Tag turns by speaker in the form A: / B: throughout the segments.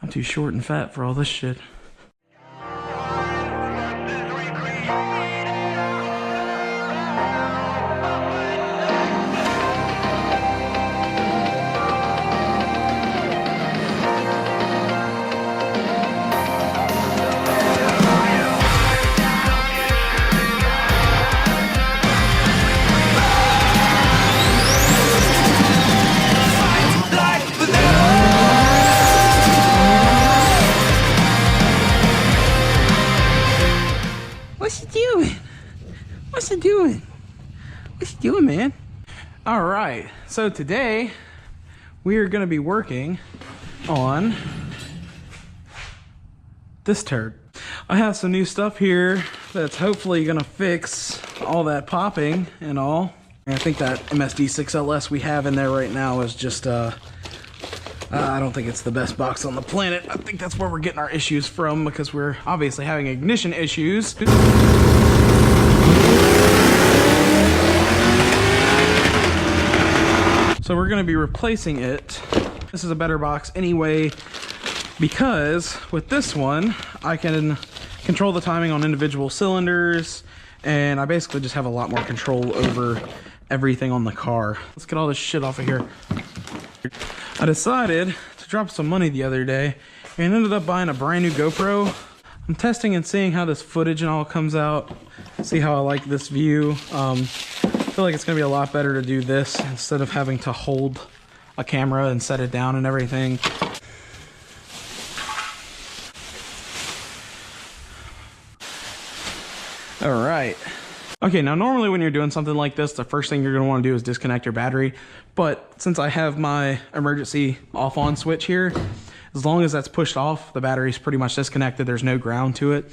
A: I'm too short and fat for all this shit. What's he doing? What's he doing? What's he doing, man? All right, so today we are gonna be working on this turd. I have some new stuff here that's hopefully gonna fix all that popping and all. And I think that MSD6LS we have in there right now is just I don't think it's the best box on the planet. I think that's where we're getting our issues from, because we're obviously having ignition issues. So we're gonna be replacing it. This is a better box anyway, because with this one, I can control the timing on individual cylinders, and I basically just have a lot more control over everything on the car. Let's get all this shit off of here. I decided to drop some money the other day and ended up buying a brand new GoPro. I'm testing and seeing how this footage and all comes out, see how I like this view. I feel like it's gonna be a lot better to do this instead of having to hold a camera and set it down and everything. All right. Okay, now normally when you're doing something like this, the first thing you're gonna wanna do is disconnect your battery. But since I have my emergency off-on switch here, as long as that's pushed off, the battery's pretty much disconnected. There's no ground to it.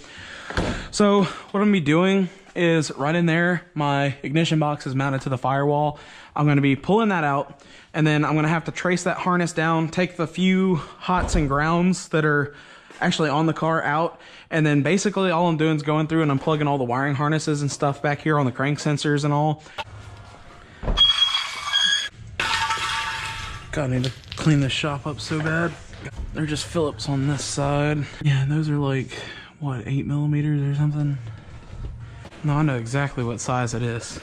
A: So what I'm gonna be doing is right in there, my ignition box is mounted to the firewall. I'm gonna be pulling that out, and then I'm gonna have to trace that harness down, take the few hots and grounds that are actually on the car out, and then basically all I'm doing is going through and unplugging all the wiring harnesses and stuff back here on the crank sensors and all. God, I need to clean this shop up so bad. They're just Phillips on this side. Yeah, and those are like, what, 8mm or something? No, I know exactly what size it is.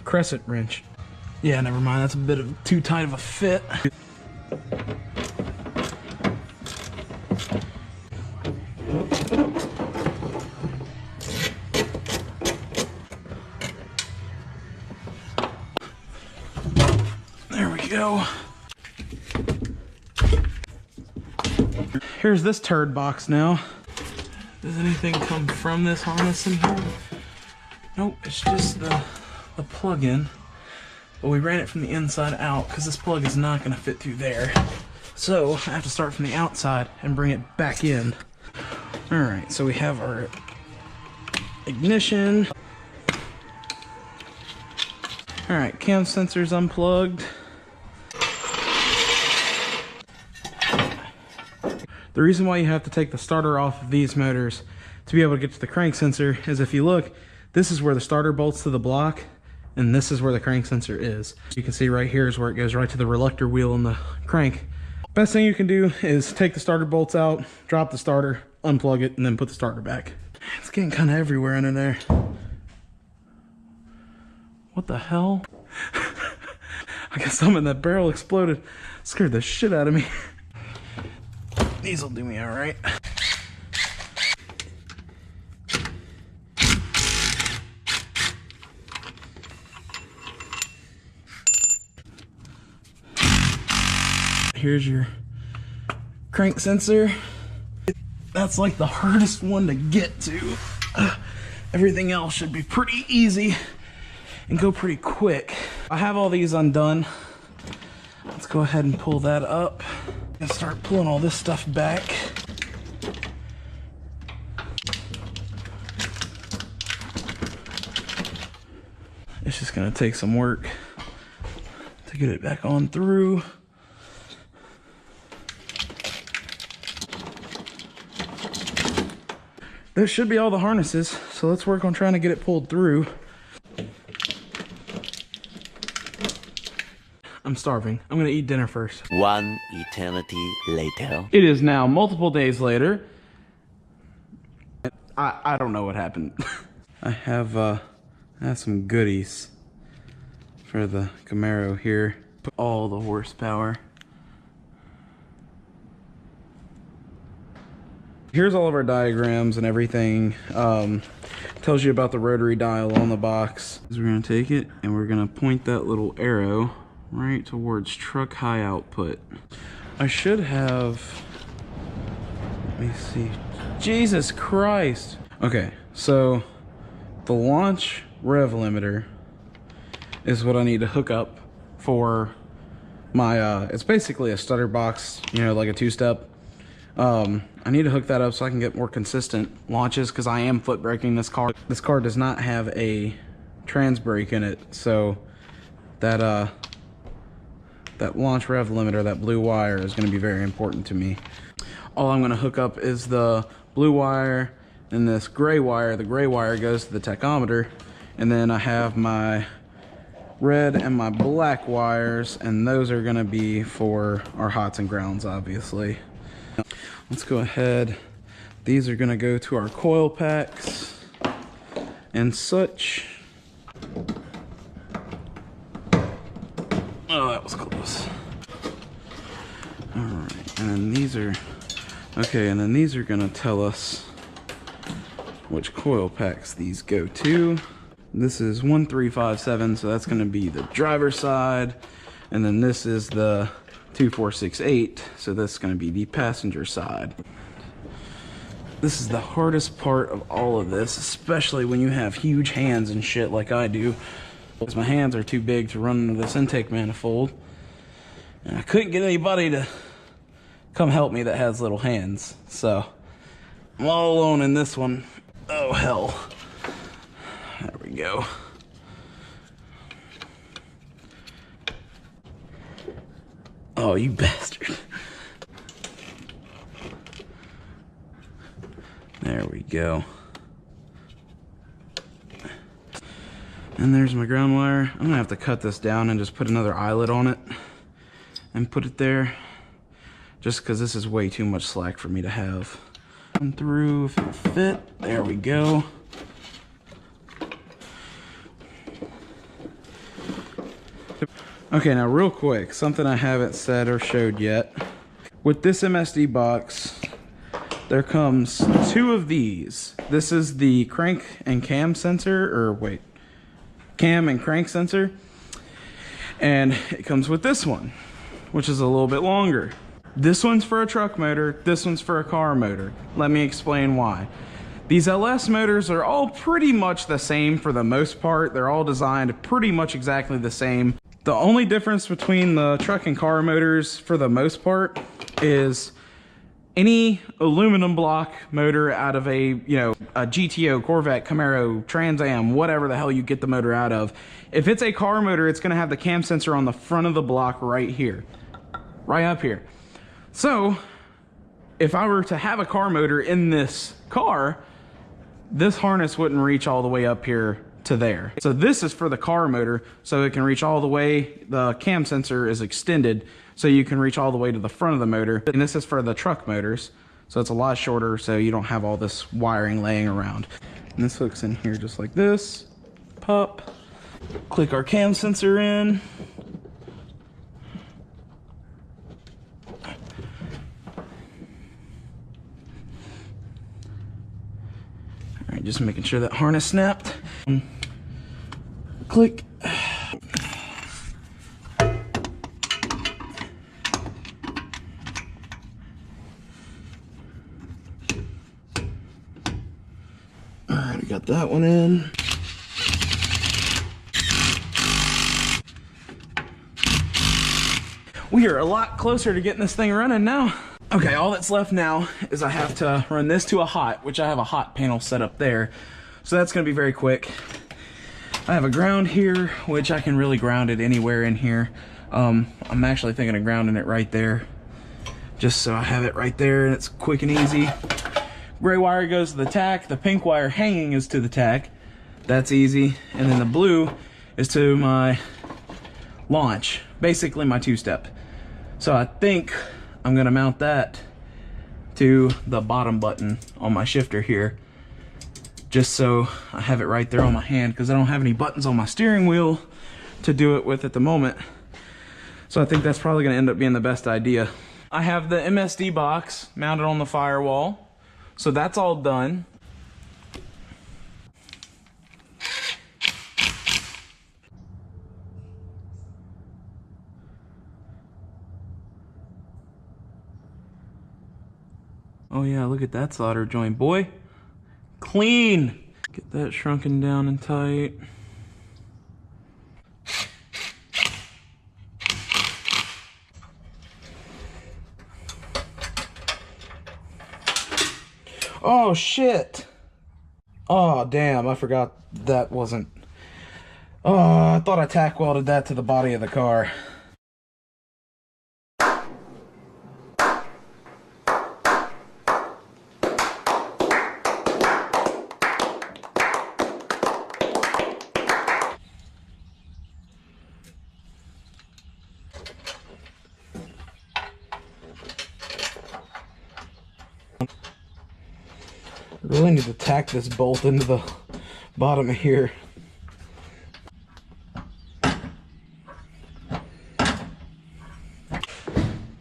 A: Crescent wrench. Yeah, never mind, that's a bit of too tight of a fit. There we go. Here's this turd box now. Does anything come from this harness in here? Nope, it's just the plug-in. But we ran it from the inside out because this plug is not going to fit through there. So I have to start from the outside and bring it back in. Alright, so we have our ignition. Alright, cam sensor's unplugged. The reason why you have to take the starter off of these motors to be able to get to the crank sensor is, if you look, this is where the starter bolts to the block, and this is where the crank sensor is. You can see right here is where it goes right to the reluctor wheel in the crank. Best thing you can do is take the starter bolts out, drop the starter, unplug it, and then put the starter back. It's getting kind of everywhere under there. What the hell? I guess something in that barrel exploded. Scared the shit out of me. These will do me all right. Here's your crank sensor. That's like the hardest one to get to. Everything else should be pretty easy and go pretty quick. I have all these undone. Let's go ahead and pull that up and start pulling all this stuff back. It's just gonna take some work to get it back on through. Those should be all the harnesses, so let's work on trying to get it pulled through. I'm starving. I'm gonna eat dinner first.
B: One eternity later.
A: It is now multiple days later. I don't know what happened. I have some goodies for the Camaro here. Put all the horsepower. Here's all of our diagrams and everything. Tells you about the rotary dial on the box. We're gonna take it and we're gonna point that little arrow right towards truck high output. I should have, let me see. Jesus Christ. Okay, so the launch rev limiter is what I need to hook up for my, it's basically a stutter box, you know, like a two-step. I need to hook that up so I can get more consistent launches because I am foot braking this car. This car does not have a trans brake in it, so that that launch rev limiter, that blue wire, is going to be very important to me. All I'm going to hook up is the blue wire and this gray wire. The gray wire goes to the tachometer, and then I have my red and my black wires, and those are going to be for our hots and grounds, obviously. Let's go ahead. These are going to go to our coil packs and such. Oh, that was close. All right, and then these are, okay, and then these are going to tell us which coil packs these go to. This is 1357, so that's going to be the driver's side, and then this is the 2468, so that's going to be the passenger side. This is the hardest part of all of this, especially when you have huge hands and shit like I do, because my hands are too big to run into this intake manifold, and I couldn't get anybody to come help me that has little hands, so I'm all alone in this one. Oh hell. There we go. Oh, you bastard. There we go. And there's my ground wire. I'm gonna have to cut this down and just put another eyelet on it and put it there, just because this is way too much slack for me to have. Come through if it'll fit. There we go. Okay, now real quick, something I haven't said or showed yet. With this MSD box, there comes two of these. This is the crank and cam sensor, or wait, cam and crank sensor. And it comes with this one, which is a little bit longer. This one's for a truck motor, this one's for a car motor. Let me explain why. These LS motors are all pretty much the same for the most part. They're all designed pretty much exactly the same. The only difference between the truck and car motors, for the most part, is any aluminum block motor out of a, you know, a GTO, Corvette, Camaro, Trans Am, whatever the hell you get the motor out of. If it's a car motor, it's going to have the cam sensor on the front of the block right here, right up here. So if I were to have a car motor in this car, this harness wouldn't reach all the way up here to there. So this is for the car motor, so it can reach all the way. The cam sensor is extended, so you can reach all the way to the front of the motor. And this is for the truck motors, so it's a lot shorter, so you don't have all this wiring laying around. And this hooks in here just like this. Pop. Click our cam sensor in. All right, just making sure that harness snapped. Click. Alright, we got that one in. We are a lot closer to getting this thing running now. Okay, all that's left now is I have to run this to a hot, which I have a hot panel set up there. So that's gonna be very quick. I have a ground here, which I can really ground it anywhere in here. I'm actually thinking of grounding it right there, just so I have it right there and it's quick and easy. Gray wire goes to the tack, the pink wire hanging is to the tack. That's easy. And then the blue is to my launch, basically my two-step. So I think I'm gonna mount that to the bottom button on my shifter here, just so I have it right there on my hand, because I don't have any buttons on my steering wheel to do it with at the moment. So I think that's probably gonna end up being the best idea. I have the MSD box mounted on the firewall, so that's all done. Oh yeah, look at that solder joint, boy. Clean. Get that shrunken down and tight. Oh shit. Oh damn, I forgot that wasn't. Oh, I thought I tack welded that to the body of the car. I really need to tack this bolt into the bottom of here.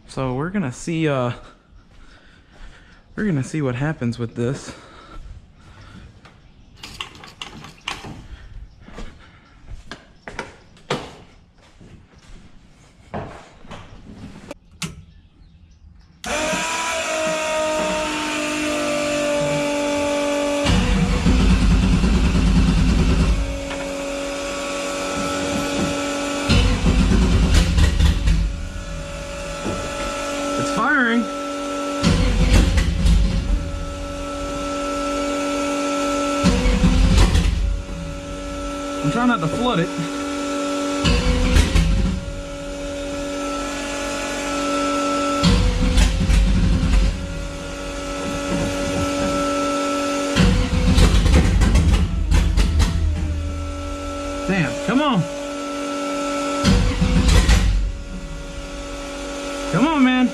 A: So we're gonna see what happens with this. It's firing. I'm trying not to flood it. Damn, come on. Come on, man.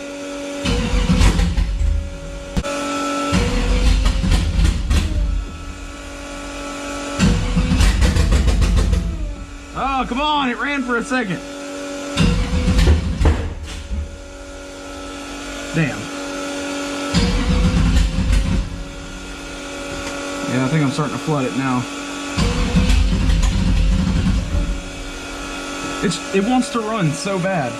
A: Oh, come on, it ran for a second. Damn. Yeah, I think I'm starting to flood it now. It wants to run so bad.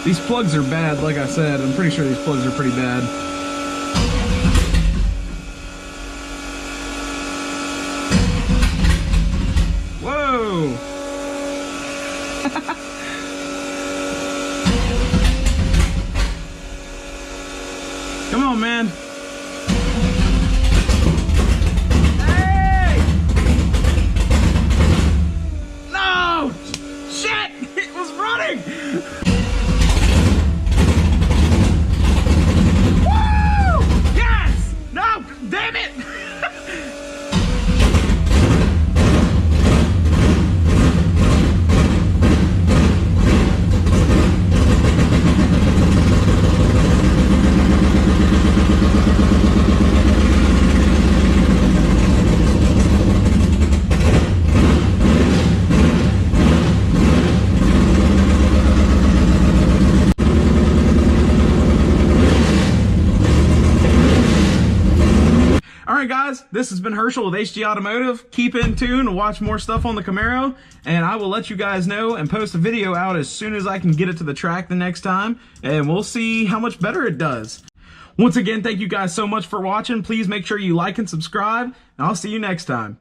A: These plugs are bad, like I said. I'm pretty sure these plugs are pretty bad. Whoa! Come on, man. Hey! No! Shit! It was running! Damn it! Alright guys, this has been Herschel with HG Automotive. Keep in tune to watch more stuff on the Camaro, and I will let you guys know and post a video out as soon as I can get it to the track the next time, and we'll see how much better it does. Once again, thank you guys so much for watching. Please make sure you like and subscribe, and I'll see you next time.